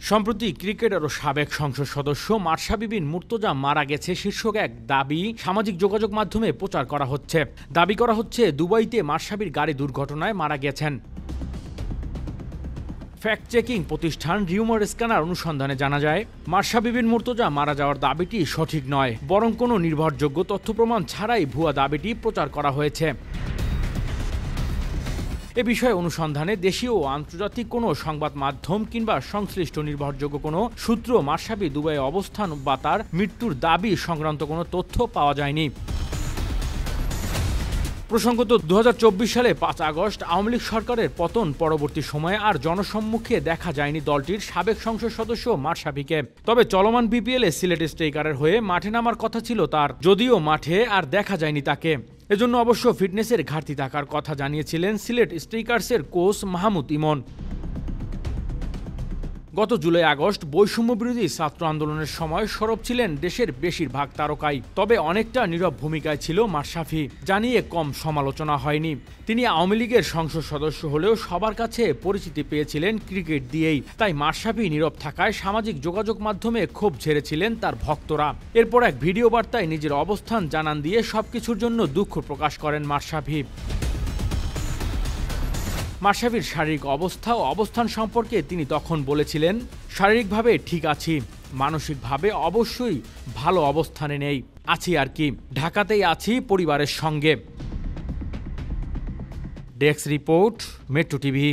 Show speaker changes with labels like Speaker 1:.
Speaker 1: সম্প্রতি ক্রিকেটার ও সাবেক সংসদ সদস্য মাশরাফি বিন মুর্তজা মারা গেছে শীর্ষক এক দাবি সামাজিক যোগাযোগ মাধ্যমে প্রচার করা হচ্ছে। দাবি করা হচ্ছে দুবাইতে মাশরাফির গাড়ি দুর্ঘটনায় মারা গেছেন। ফ্যাক্ট চেকিং প্রতিষ্ঠান রিউমার স্ক্যানার অনুসন্ধানে জানা যায়, মাশরাফি বিন মুর্তজা মারা যাওয়ার দাবিটি সঠিক নয়, বরং কোনো নির্ভরযোগ্য তথ্য প্রমাণ ছাড়াই ভুয়া দাবিটি প্রচার করা হয়েছে। এ বিষয়ে অনুসন্ধানে দেশীয় ও আন্তর্জাতিক কোনো সংবাদ মাধ্যম কিংবা সংশ্লিষ্ট নির্ভরযোগ্য কোনো সূত্র মাশরাফি দুবাইয়ে অবস্থান বা তার মৃত্যুর দাবি সংক্রান্ত কোনো তথ্য পাওয়া যায়নি। প্রসঙ্গত ২০২৪ সালে ৫ আগস্ট আওয়ামী লীগ সরকারের পতন পরবর্তী সময়ে আর জনসম্মুখে দেখা যায়নি দলটির সাবেক সংসদ সদস্য মাশরাফিকে। তবে চলমান বিপিএলে সিলেট স্ট্রাইকারের হয়ে মাঠে নামার কথা ছিল তার, যদিও মাঠে আর দেখা যায়নি তাকে। এজন্য অবশ্য ফিটনেসের ঘাটতি থাকার কথা জানিয়েছিলেন সিলেট স্ট্রাইকার্সের কোচ মাহমুদ ইমন। গত জুলাই আগস্ট বৈষম্য বিরোধী ছাত্র আন্দোলনের সময় সরব ছিলেন দেশের বেশিরভাগ তারকাই, তবে অনেকটা নীরব ভূমিকায় ছিল মাশরাফি, জানিয়ে কম সমালোচনা হয়নি। তিনি আওয়ামী লীগের সংসদ সদস্য হলেও সবার কাছে পরিচিতি পেয়েছিলেন ক্রিকেট দিয়েই, তাই মাশরাফি নীরব থাকায় সামাজিক যোগাযোগ মাধ্যমে ক্ষোভ ঝেড়েছিলেন তার ভক্তরা। এরপর এক ভিডিও বার্তায় নিজের অবস্থান জানান দিয়ে সবকিছুর জন্য দুঃখ প্রকাশ করেন মাশরাফি। মাশরাফির শারীরিক অবস্থা ও অবস্থান সম্পর্কে তিনি তখন বলেছিলেন, শারীরিকভাবে ঠিক আছি, মানসিকভাবে অবশ্যই ভালো অবস্থানে নেই, আছি আর কি, ঢাকাতেই আছি পরিবারের সঙ্গে। Desk report, metro TV.